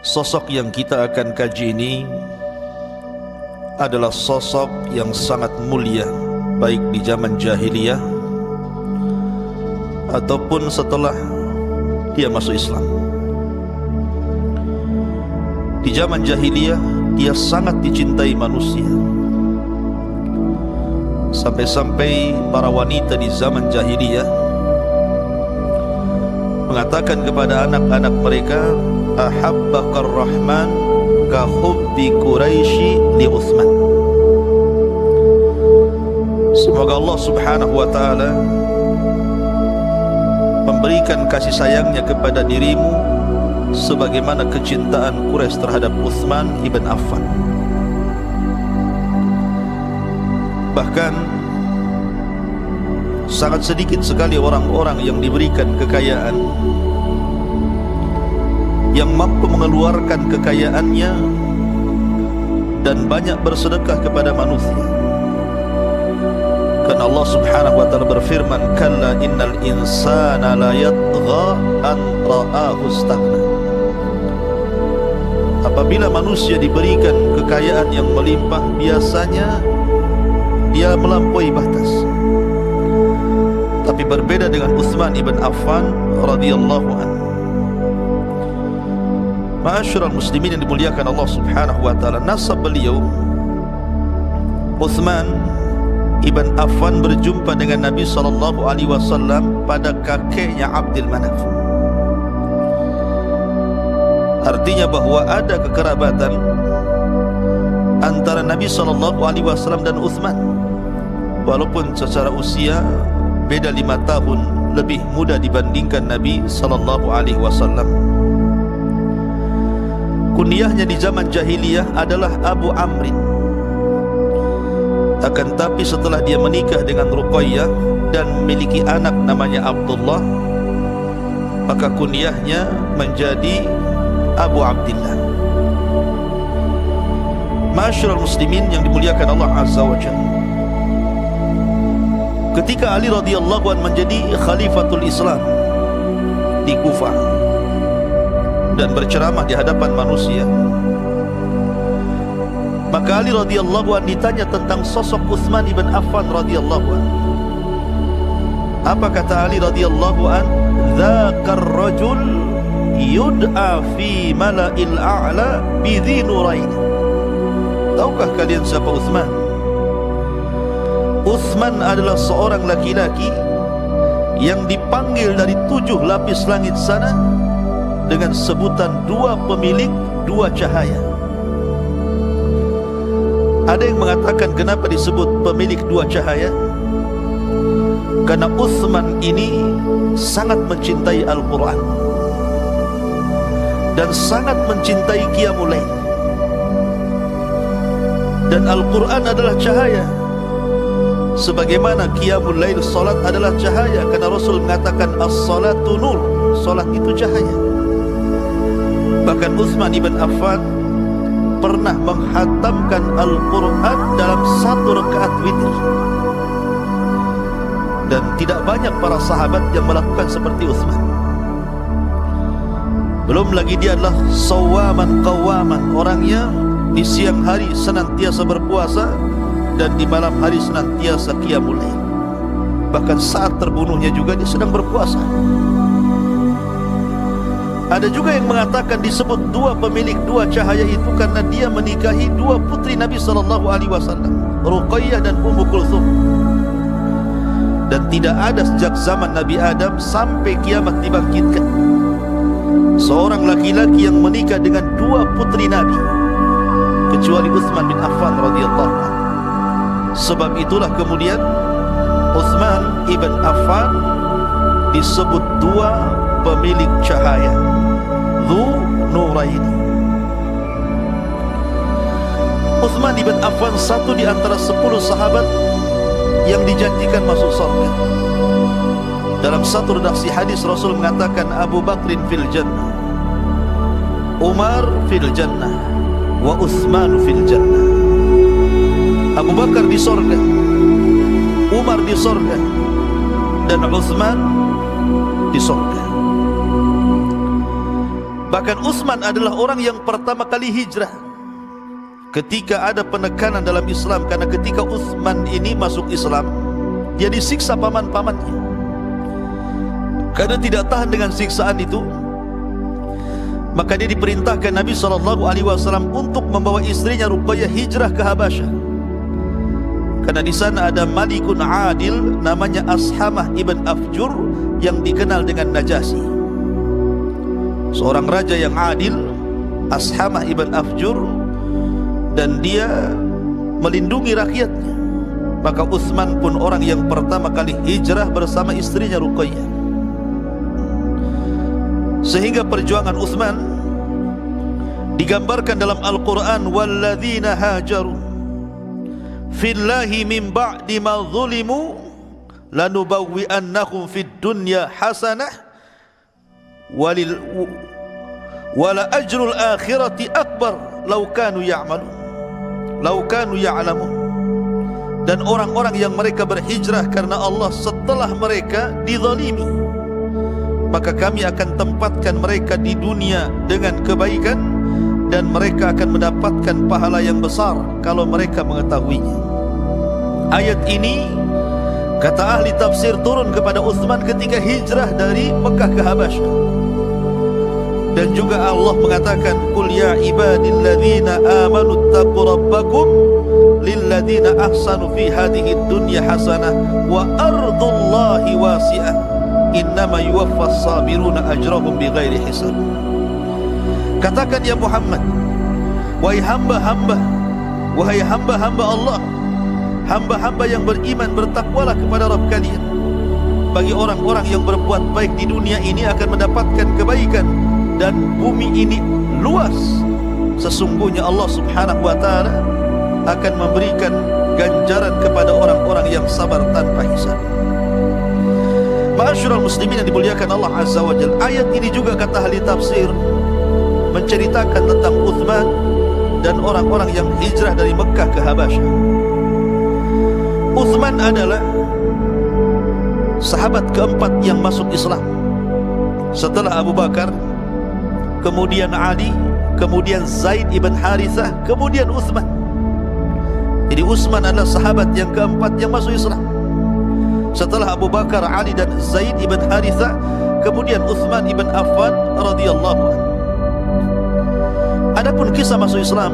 Sosok yang kita akan kaji ini adalah sosok yang sangat mulia, baik di zaman jahiliyah ataupun setelah dia masuk Islam. Di zaman jahiliyah dia sangat dicintai manusia, sampai-sampai para wanita di zaman jahiliyah mengatakan kepada anak-anak mereka, ahabbakar rahman ka hubbi Quraisy li Utsman. Semoga Allah Subhanahu wa taala memberikan kasih sayangnya kepada dirimu sebagaimana kecintaan Quraisy terhadap Utsman ibn Affan. Bahkan sangat sedikit sekali orang-orang yang diberikan kekayaan yang mampu mengeluarkan kekayaannya dan banyak bersedekah kepada manusia. Karena Allah Subhanahu wa taala berfirman, kalla innal insana la yatgha an ra'ahu istaghna. Apabila manusia diberikan kekayaan yang melimpah, biasanya dia melampaui batas. Tapi berbeda dengan Utsman ibn Affan radhiyallahu anhu. Ma'asyiral muslimin yang dimuliakan Allah Subhanahu wa taala, nasab beliau Utsman ibn Affan berjumpa dengan Nabi sallallahu alaihi wasallam pada kakeknya Abdul Manaf. Artinya bahwa ada kekerabatan antara Nabi sallallahu alaihi wasallam dan Utsman, walaupun secara usia beda 5 tahun lebih muda dibandingkan Nabi sallallahu alaihi wasallam. Kunyahnya di zaman jahiliyah adalah Abu Amrin. Akan tapi setelah dia menikah dengan Ruqayyah dan memiliki anak namanya Abdullah, maka kunyahnya menjadi Abu Abdillah. Ma'asyiral muslimin yang dimuliakan Allah Azza wa Jalla, ketika Ali radhiyallahu anhu menjadi khalifatul Islam di Kufah dan berceramah di hadapan manusia, maka Ali radhiyallahu anhu ditanya tentang sosok Utsman ibn Affan radhiyallahu anhu. Apa kata Ali radhiyallahu anhu? Dzakar rajul yud'a fi mala'il a'la bi dhi nurain. Tahukah kalian siapa Utsman? Utsman adalah seorang laki-laki yang dipanggil dari 7 lapis langit sana dengan sebutan 2 pemilik 2 cahaya. Ada yang mengatakan kenapa disebut pemilik 2 cahaya? Karena Utsman ini sangat mencintai Al-Quran dan sangat mencintai Qiyamul Lail. Dan Al-Quran adalah cahaya, sebagaimana Qiyamul Lail, salat adalah cahaya. Karena Rasul mengatakan as-salatu nur, salat itu cahaya. Bahkan Utsman ibn Affan pernah menghatamkan Al-Quran dalam 1 rakaat witir, dan tidak banyak para sahabat yang melakukan seperti Utsman. Belum lagi dia adalah sawaman qawaman, orangnya di siang hari senantiasa berpuasa dan di malam hari senantiasa qiyamul lail. Bahkan saat terbunuhnya juga dia sedang berpuasa. Ada juga yang mengatakan disebut 2 pemilik 2 cahaya itu karena dia menikahi 2 putri Nabi sallallahu alaihi wasallam, Ruqayyah dan Ummu Kulthum. Dan tidak ada sejak zaman Nabi Adam sampai kiamat dibangkitkan seorang laki-laki yang menikah dengan 2 putri Nabi kecuali Utsman bin Affan radhiyallahu anhu. Sebab itulah kemudian Utsman ibn Affan disebut 2 pemilik cahaya, Dzu Nurain. Utsman ibn Affan satu di antara 10 sahabat yang dijanjikan masuk surga. Dalam satu redaksi hadis Rasul mengatakan Abu Bakrin fil jannah, Umar fil jannah, wa Utsman fil jannah. Abu Bakar di surga, Umar di surga, dan Utsman di surga. Bahkan Utsman adalah orang yang pertama kali hijrah ketika ada penekanan dalam Islam. Karena ketika Utsman ini masuk Islam, dia disiksa paman-pamannya. Karena tidak tahan dengan siksaan itu, maka dia diperintahkan Nabi SAW untuk membawa istrinya Ruqayyah hijrah ke Habasyah. Karena di sana ada Malikun Adil namanya Ashamah ibn Afjur yang dikenal dengan Najasyi. Seorang raja yang adil, Ashamah ibn Afjur, dan dia melindungi rakyatnya. Maka Utsman pun orang yang pertama kali hijrah bersama istrinya Ruqayyah. Sehingga perjuangan Utsman digambarkan dalam Al-Quran, walladzina hajaru fillahi min ba'di ma zulimu lanubawwi'annahum fid dunya hasanah wala ajrul akhirati akbar law kanu ya'lamun. Dan orang-orang yang mereka berhijrah karena Allah setelah mereka dizalimi, maka kami akan tempatkan mereka di dunia dengan kebaikan, dan mereka akan mendapatkan pahala yang besar kalau mereka mengetahuinya. Ayat ini, kata ahli tafsir, turun kepada Utsman ketika hijrah dari Mekah ke Habasyah. Dan juga Allah mengatakan, qul ya ibadilladzina amanu taqu rabbakum lilladzina ahsanu fi hadhihi dunya hasanah wa ardullahi wasi'ah innama yuwaffas sabiruna ajrahum bighairi hisab. Katakan ya Muhammad, wahai hamba-hamba Allah, hamba-hamba yang beriman, bertakwalah kepada Rabb kalian. Bagi orang-orang yang berbuat baik di dunia ini akan mendapatkan kebaikan, dan bumi ini luas. Sesungguhnya Allah Subhanahu wa ta'ala akan memberikan ganjaran kepada orang-orang yang sabar tanpa hisab. Ma'asyiral muslimin yang dimuliakan Allah Azza wa Jalla, ayat ini juga kata ahli tafsir menceritakan tentang Utsman dan orang-orang yang hijrah dari Mekah ke Habasyah. Utsman adalah sahabat keempat yang masuk Islam setelah Abu Bakar, kemudian Ali, kemudian Zaid ibn Harithah, kemudian Utsman. Jadi Utsman adalah sahabat yang keempat yang masuk Islam setelah Abu Bakar, Ali dan Zaid ibn Harithah, kemudian Utsman ibn Affan radhiyallahu anhu. Adapun kisah masuk Islam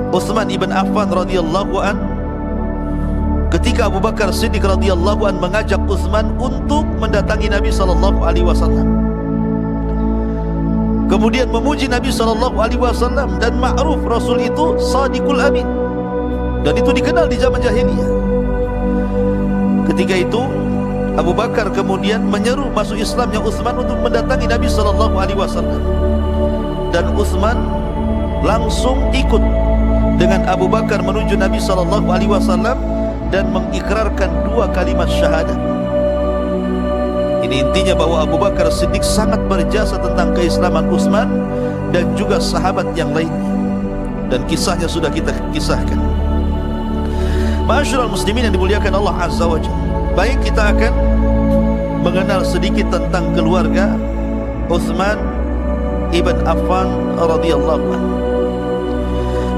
Utsman ibn Affan radhiyallahu anhu, ketika Abu Bakar Siddiq radhiyallahu anhu mengajak Utsman untuk mendatangi Nabi sallallahu alaihi wasallam, kemudian memuji Nabi sallallahu alaihi wasallam, dan ma'ruf Rasul itu Shadiqul Amin, dan itu dikenal di zaman jahiliyah. Ketika itu Abu Bakar kemudian menyeru masuk Islamnya Utsman untuk mendatangi Nabi sallallahu alaihi wasallam, dan Utsman langsung ikut dengan Abu Bakar menuju Nabi sallallahu alaihi wasallam dan mengikrarkan dua kalimat syahadat. Ini intinya bahwa Abu Bakar Siddiq sangat berjasa tentang keislaman Utsman dan juga sahabat yang lainnya, dan kisahnya sudah kita kisahkan. Ma'asyiral muslimin yang dimuliakan Allah Azza wa Jalla, baik, kita akan mengenal sedikit tentang keluarga Utsman ibn Affan radhiyallahu anhu.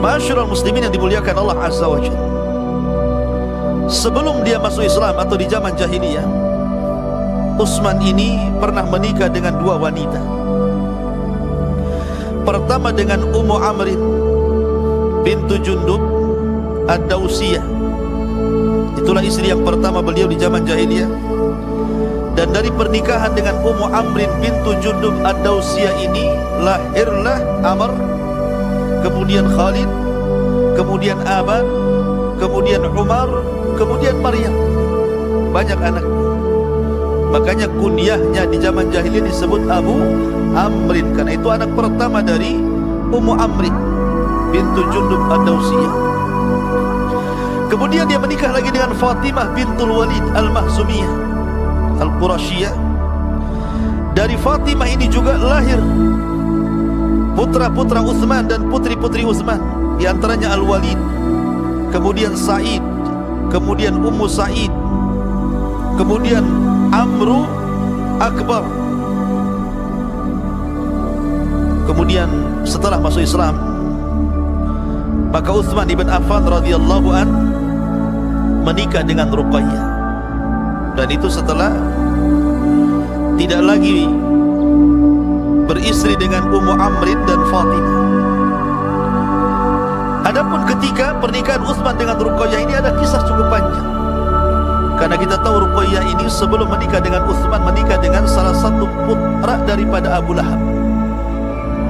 Ma'asyiral muslimin yang dimuliakan Allah Azza wa Jalla, sebelum dia masuk Islam atau di zaman jahiliyah, Utsman ini pernah menikah dengan dua wanita. Pertama dengan Ummu Amrin bintu Jundub Ad-Dausiyah. Itulah istri yang pertama beliau di zaman jahiliyah. Dan dari pernikahan dengan Ummu Amrin bintu Jundub Ad-Dausiyah ini lahirlah Amr, kemudian Khalid, kemudian Aban, kemudian Umar, kemudian Maryam. Banyak anak. Makanya kunyahnya di zaman jahiliyah disebut Abu Amrin, karena itu anak pertama dari Ummu Amrin bintu Jundub Ad-Dausiyah. Kemudian dia menikah lagi dengan Fatimah bintul Walid Al-Mahzumiyah Al-Qurasyiyah. Dari Fatimah ini juga lahir putra-putra Utsman dan putri-putri Utsman, di antaranya Al-Walid, kemudian Sa'id, kemudian Ummu Sa'id, kemudian Amru Akbar. kemudian setelah masuk Islam, maka Utsman ibn Affan radhiyallahu an menikah dengan Ruqayyah, dan itu setelah tidak lagi beristri dengan Ummu Amrin dan Fatimah. Adapun ketika pernikahan Utsman dengan Ruqayyah ini ada kisah cukup panjang, karena kita tahu Ruqayyah ini sebelum menikah dengan Utsman menikah dengan salah satu putra daripada Abu Lahab,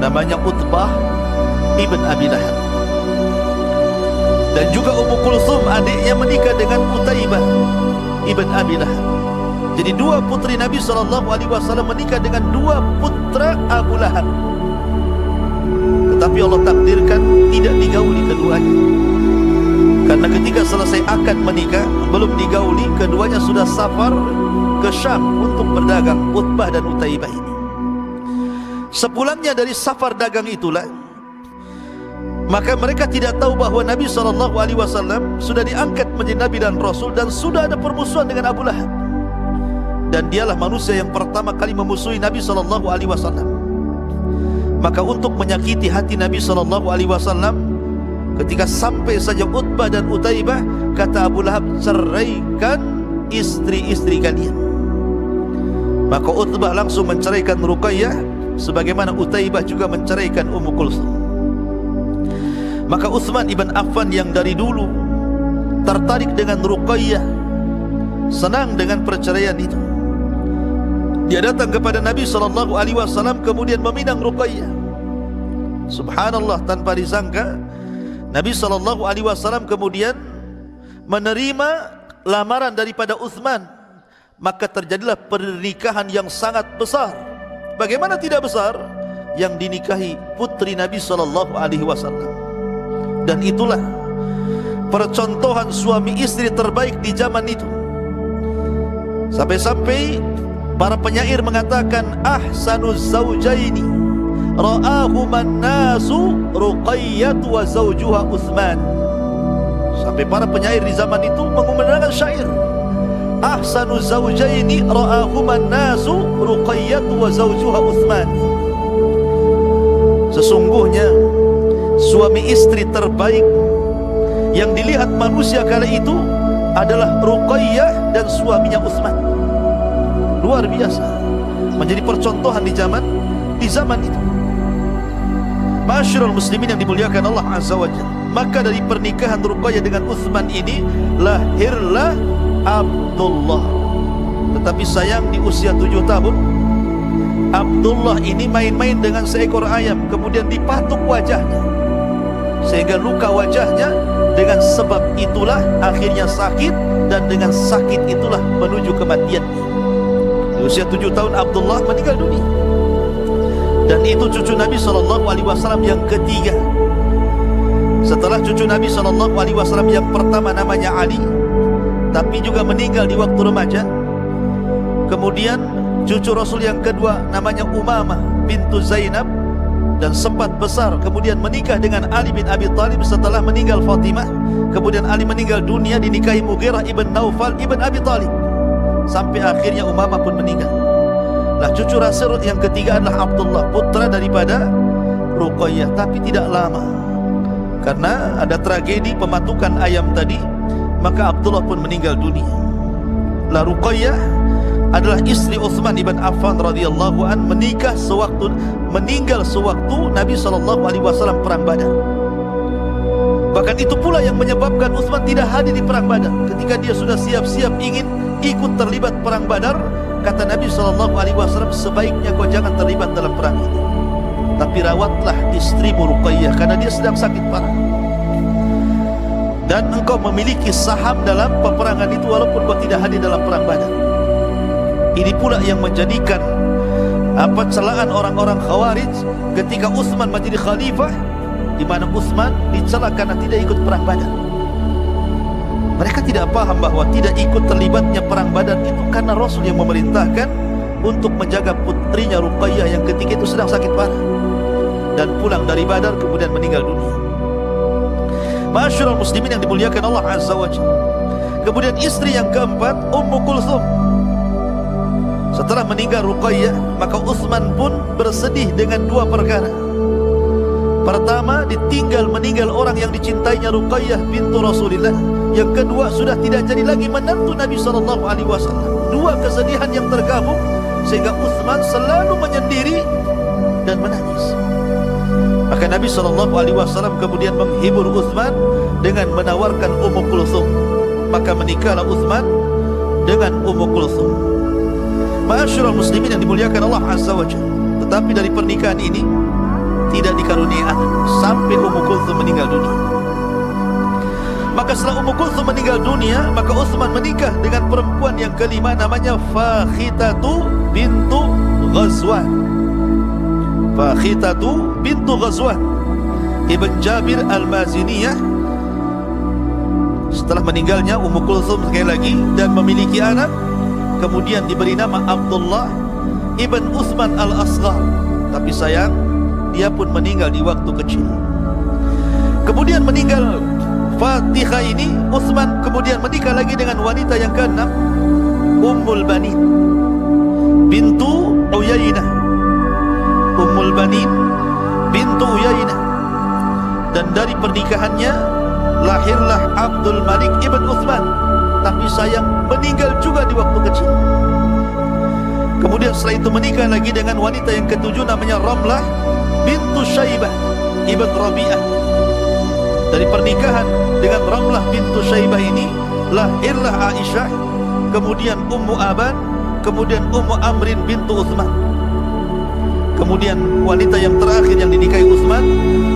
namanya Utbah ibn Abi Lahab. Dan juga Ummu Kulsum adiknya menikah dengan Utaibah ibn Abi Lahab. Jadi dua putri Nabi SAW menikah dengan dua putra Abu Lahab. Tetapi Allah takdirkan tidak digauli keduanya, karena ketika selesai akad menikah belum digauli, keduanya sudah safar ke Syam untuk berdagang, Utbah dan Utaibah ini. Sepulangnya dari safar dagang itulah, maka mereka tidak tahu bahwa Nabi SAW sudah diangkat menjadi Nabi dan Rasul, dan sudah ada permusuhan dengan Abu Lahab. Dan dialah manusia yang pertama kali memusuhi Nabi SAW. Maka untuk menyakiti hati Nabi SAW, ketika sampai saja Utbah dan Utaibah, kata Abu Lahab, ceraikan istri-istri kalian. Maka Utbah langsung menceraikan Ruqayyah, sebagaimana Utaibah juga menceraikan Ummu Kulsum. Maka Utsman ibn Affan yang dari dulu tertarik dengan Ruqayyah, senang dengan perceraian itu, dia datang kepada Nabi SAW kemudian meminang Ruqayyah. Subhanallah, tanpa disangka Nabi SAW kemudian menerima lamaran daripada Utsman, maka terjadilah pernikahan yang sangat besar. Bagaimana tidak besar? Yang dinikahi putri Nabi SAW. Dan itulah percontohan suami istri terbaik di zaman itu. Sampai-sampai para penyair mengatakan, ahsanu zawjaini ra'ahuman nasu Ruqayyah wa zawjuha Utsman. Sampai para penyair di zaman itu mengumandangkan syair, ahsanu zawjaini ra'ahuman nasu Ruqayyah wa zawjuha Utsman. Sesungguhnya suami istri terbaik yang dilihat manusia kala itu adalah Ruqayyah dan suaminya Utsman. Luar biasa, menjadi percontohan di zaman itu. Ma'asyiral muslimin yang dimuliakan Allah Azza wa Jalla, maka dari pernikahan Ruqayyah dengan Utsman ini lahirlah Abdullah. Tetapi sayang, di usia 7 tahun Abdullah ini main-main dengan seekor ayam, kemudian dipatuk wajahnya sehingga luka wajahnya. Dengan sebab itulah akhirnya sakit, dan dengan sakit itulah menuju kematiannya. Di usia 7 tahun Abdullah meninggal dunia. Dan itu cucu Nabi SAW yang ketiga. Setelah cucu Nabi SAW yang pertama namanya Ali, tapi juga meninggal di waktu remaja. Kemudian cucu Rasul yang kedua namanya Umamah bintu Zainab, dan sempat besar kemudian menikah dengan Ali bin Abi Thalib setelah meninggal Fatimah. Kemudian Ali meninggal dunia, dinikahi Mughirah ibn Naufal ibn Abi Thalib, sampai akhirnya Umamah pun meninggal. Nah, cucu Rasul yang ketiga adalah Abdullah, putra daripada Ruqayyah. Tapi tidak lama, karena ada tragedi pematukan ayam tadi, maka Abdullah pun meninggal dunia. Lah, Ruqayyah adalah istri Utsman ibn Affan radhiyallahu an, meninggal sewaktu Nabi SAW perang Badar. Bahkan itu pula yang menyebabkan Utsman tidak hadir di perang Badar. Ketika dia sudah siap-siap ingin ikut terlibat perang Badar, kata Nabi SAW, sebaiknya kau jangan terlibat dalam perang ini, tapi rawatlah istrimu Ruqayyah, karena dia sedang sakit parah, dan engkau memiliki saham dalam peperangan itu walaupun kau tidak hadir dalam perang Badar. Ini pula yang menjadikan celaan orang-orang Khawarij ketika Utsman menjadi khalifah, di mana Utsman dicela karena tidak ikut perang Badar. Mereka tidak paham bahwa tidak ikut terlibatnya perang Badar itu karena Rasul yang memerintahkan untuk menjaga putrinya Ruqayyah yang ketika itu sedang sakit parah, dan pulang dari Badar kemudian meninggal dunia. Ma'asyiral muslimin yang dimuliakan Allah Azza wa Jalla. Kemudian istri yang keempat, Ummu Kulsum. Setelah meninggal Ruqayyah, maka Utsman pun bersedih dengan dua perkara. Pertama, ditinggal meninggal orang yang dicintainya, Ruqayyah bintu Rasulillah. Yang kedua, sudah tidak jadi lagi menantu Nabi SAW. Dua kesedihan yang tergabung sehingga Utsman selalu menyendiri dan menangis. Maka Nabi SAW kemudian menghibur Utsman dengan menawarkan Ummu Kulthum. Maka menikahlah Utsman dengan Ummu Kulthum. Ma'asyiral muslimin yang dimuliakan Allah Azza wa Jalla. Tetapi dari pernikahan ini tidak dikaruniai anak sampai Ummu Kulthum meninggal dunia. Maka setelah Ummu Kulthum meninggal dunia, maka Utsman menikah dengan perempuan yang kelima, namanya Fakhitatu bintu Ghazwan. Fakhitatu bintu Ghazwan Ibn Jabir Al-Maziniyah. Setelah meninggalnya Ummu Kulthum sekali lagi dan memiliki anak, kemudian diberi nama Abdullah Ibn Utsman Al-Asghar. Tapi sayang, dia pun meninggal di waktu kecil. Kemudian meninggal Fatihah ini, Utsman kemudian menikah lagi dengan wanita yang keenam, Ummul Banin bintu Uyainah. Ummul Banin bintu Uyainah. Dan dari pernikahannya lahirlah Abdul Malik Ibn Utsman. Tapi sayang, meninggal juga di waktu kecil. Kemudian setelah itu menikah lagi dengan wanita yang ketujuh, namanya Ramlah bintu Syaibah Ibn Rabi'ah. Dari pernikahan dengan Ramlah bintu Syaibah ini lahirlah Aisyah, kemudian Ummu Aban, kemudian Ummu Amrin bintu Utsman. Kemudian wanita yang terakhir yang dinikahi Utsman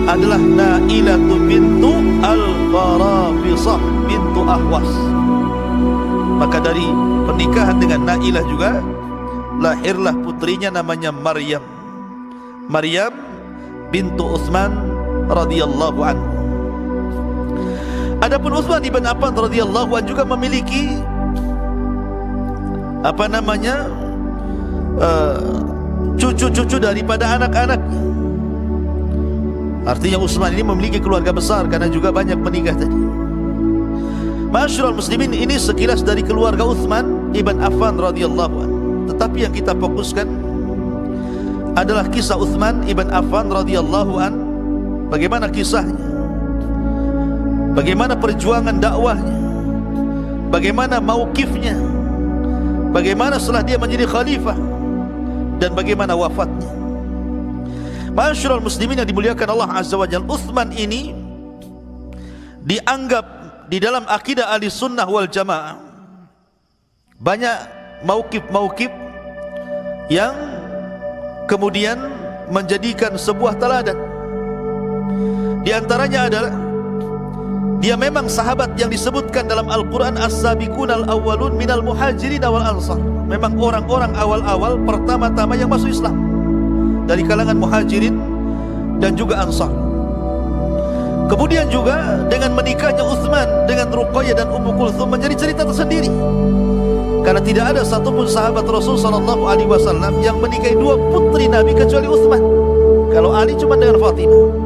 adalah Nailatu bintu Al-Farafisah bintu Ahwas. Maka dari pernikahan dengan Nailah juga lahirlah putrinya namanya Maryam. Maryam bintu Utsman radhiyallahu anhu. Adapun Utsman ibn Affan radhiyallahu anhu juga memiliki cucu-cucu daripada anak-anaknya. Artinya Utsman ini memiliki keluarga besar karena juga banyak menikah tadi. Ma'asyiral muslimin, ini sekilas dari keluarga Utsman ibn Affan radhiyallahu anhu. Tetapi yang kita fokuskan adalah kisah Utsman ibn Affan radhiyallahu anhu. Bagaimana kisahnya? Bagaimana perjuangan dakwahnya? Bagaimana mauqifnya? Bagaimana setelah dia menjadi khalifah? Dan bagaimana wafatnya? Ma'asyiral muslimin yang dimuliakan Allah Azza wa Jalla, Utsman ini dianggap di dalam akidah ahli sunnah wal jamaah banyak mauqif-mauqif yang kemudian menjadikan sebuah teladan. Di antaranya adalah dia memang sahabat yang disebutkan dalam Al-Quran as-sabiqun al-awwalun minal muhajirin wal ansar. Memang orang-orang awal-awal pertama-tama yang masuk Islam dari kalangan muhajirin dan juga ansar. Kemudian juga dengan menikahnya Utsman dengan Ruqayyah dan Ummu Kulthum menjadi cerita tersendiri. Karena tidak ada satupun sahabat Rasul SAW yang menikahi dua putri Nabi kecuali Utsman. Kalau Ali cuma dengan Fatimah.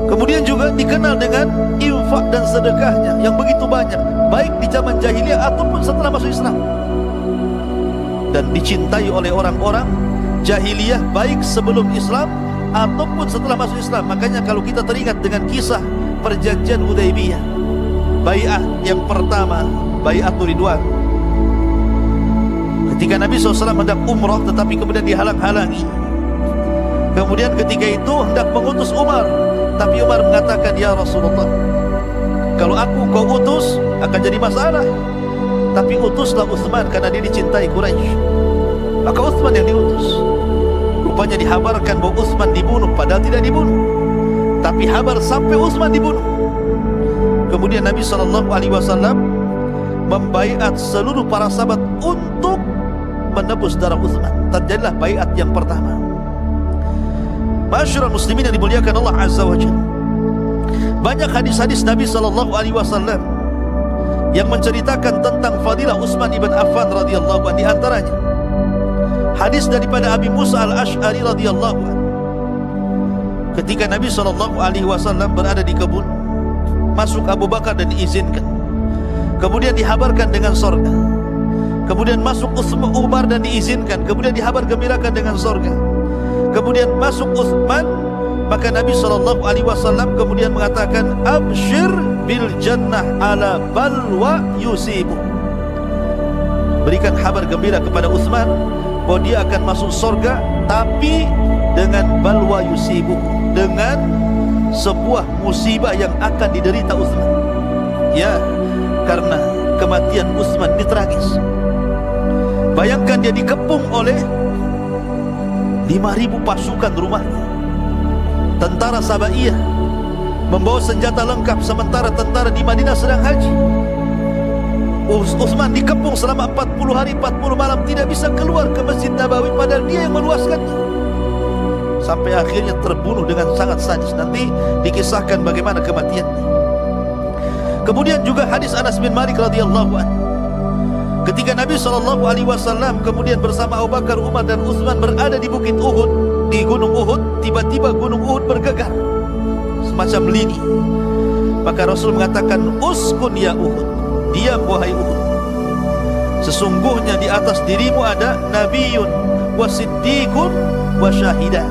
Kemudian juga dikenal dengan infak dan sedekahnya yang begitu banyak, baik di zaman jahiliyah ataupun setelah masuk Islam. Dan dicintai oleh orang-orang jahiliyah baik sebelum Islam ataupun setelah masuk Islam. Makanya kalau kita teringat dengan kisah perjanjian Hudaybiyah, bai'ah yang pertama, bai'atul Ridwan, ketika Nabi SAW hendak umrah tetapi kemudian dihalang-halangi. Kemudian ketika itu hendak mengutus Umar, tapi Umar mengatakan, ya Rasulullah, kalau aku kau utus akan jadi masalah, tapi utuslah Utsman karena dia dicintai Quraisy. Maka Utsman yang diutus. Rupanya dihabarkan bahwa Utsman dibunuh, padahal tidak dibunuh, tapi habar sampai Utsman dibunuh. Kemudian Nabi SAW membaiat seluruh para sahabat untuk menebus darah Utsman. Terjadilah baiat yang pertama. Ma'asyiral muslimin yang dimuliakan Allah Azza wa Jalla, banyak hadis-hadis Nabi SAW yang menceritakan tentang fadilah Utsman ibn Affan radhiyallahu anhu. Di antaranya hadis daripada Abi Musa al-Ash'ari radhiyallahu anhu, ketika Nabi SAW berada di kebun, masuk Abu Bakar dan diizinkan, kemudian dihabarkan dengan sorga. Kemudian masuk Umar dan diizinkan, kemudian dihabar gembirakan dengan sorga. Kemudian masuk Utsman Maka Nabi SAW kemudian mengatakan, abshir bil jannah ala balwa yusibu. Berikan kabar gembira kepada Utsman bahwa dia akan masuk surga, tapi dengan balwa yusibu, dengan sebuah musibah yang akan diderita Utsman. Ya, karena kematian Utsman ini tragis. Bayangkan dia dikepung oleh 5.000 pasukan rumahnya, tentara Sabaiyah membawa senjata lengkap, sementara tentara di Madinah sedang haji. Utsman dikepung selama 40 hari 40 malam, tidak bisa keluar ke Masjid Nabawi, padahal dia yang meluaskannya. Sampai akhirnya terbunuh dengan sangat sadis. Nanti dikisahkan bagaimana kematiannya. Kemudian juga hadis Anas bin Malik radhiyallahu anhu, ketika Nabi SAW kemudian bersama Abu Bakar, Umar dan Utsman berada di Bukit Uhud, di Gunung Uhud, tiba-tiba Gunung Uhud bergegar semacam lini. Maka Rasul mengatakan, uskun ya Uhud, diam wahai Uhud, sesungguhnya di atas dirimu ada nabiyun wa siddiqun wa syahidan.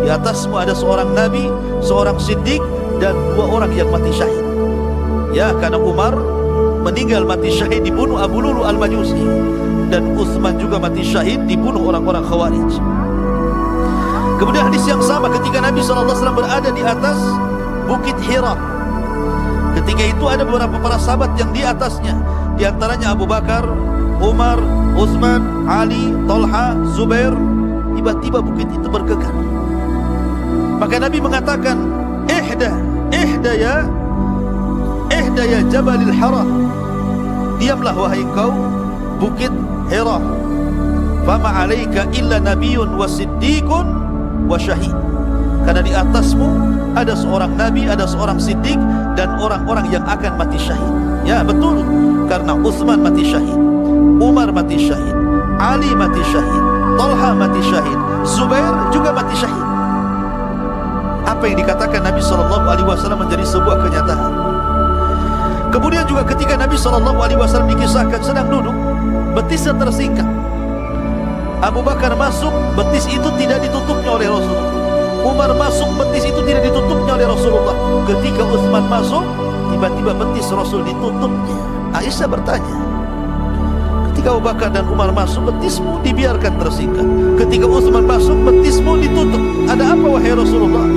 Di atasmu ada seorang nabi, seorang siddiq, dan 2 orang yang mati syahid. Ya, karena Umar meninggal mati syahid dibunuh Abu Lulu al-Majusi, dan Utsman juga mati syahid dibunuh orang-orang Khawarij. Kemudian hadis yang sama ketika Nabi SAW berada di atas Bukit Hira. Ketika itu ada beberapa para sahabat yang di atasnya, di antaranya Abu Bakar, Umar, Utsman, Ali, Talha, Zubair. Tiba-tiba bukit itu bergegar. Maka Nabi mengatakan, ihda ya Jabalil Hira, diamlah wahai kau Bukit Hira. Fama alaika illa nabiyyun wa siddiqun wa syahid. Karena di atasmu ada seorang nabi, ada seorang siddiq, dan orang-orang yang akan mati syahid. Ya, betul, karena Utsman mati syahid, Umar mati syahid, Ali mati syahid, Talha mati syahid, Zubair juga mati syahid. Apa yang dikatakan Nabi SAW menjadi sebuah kenyataan. Kemudian juga ketika Nabi SAW dikisahkan sedang duduk, betisnya tersingkap. Abu Bakar masuk, betis itu tidak ditutupnya oleh Rasulullah. Umar masuk, betis itu tidak ditutupnya oleh Rasulullah. Ketika Utsman masuk, tiba-tiba betis Rasul ditutupnya. Aisyah bertanya, ketika Abu Bakar dan Umar masuk, betismu dibiarkan tersingkap. Ketika Utsman masuk, betismu ditutup. Ada apa wahai Rasulullah?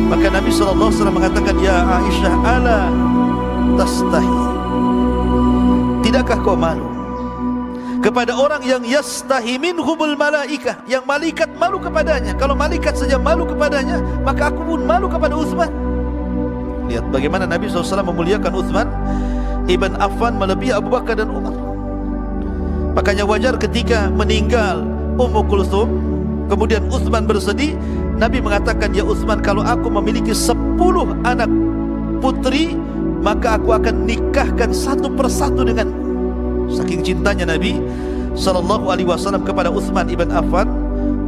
Maka Nabi SAW mengatakan, ya Aisyah, ala tastahi, tidakkah kau malu kepada orang yang yastahi minhumul malaikah, yang malaikat malu kepadanya? Kalau malaikat saja malu kepadanya, maka aku pun malu kepada Utsman. Lihat bagaimana Nabi SAW memuliakan Utsman ibn Affan melebihi Abu Bakar dan Umar. Makanya wajar ketika meninggal Ummu Kulthum, kemudian Utsman bersedih, Nabi mengatakan, ya Utsman, kalau aku memiliki 10 anak putri, maka aku akan nikahkan satu persatu denganmu. Saking cintanya Nabi SAW kepada Utsman ibn Affan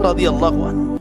radhiyallahu anhu.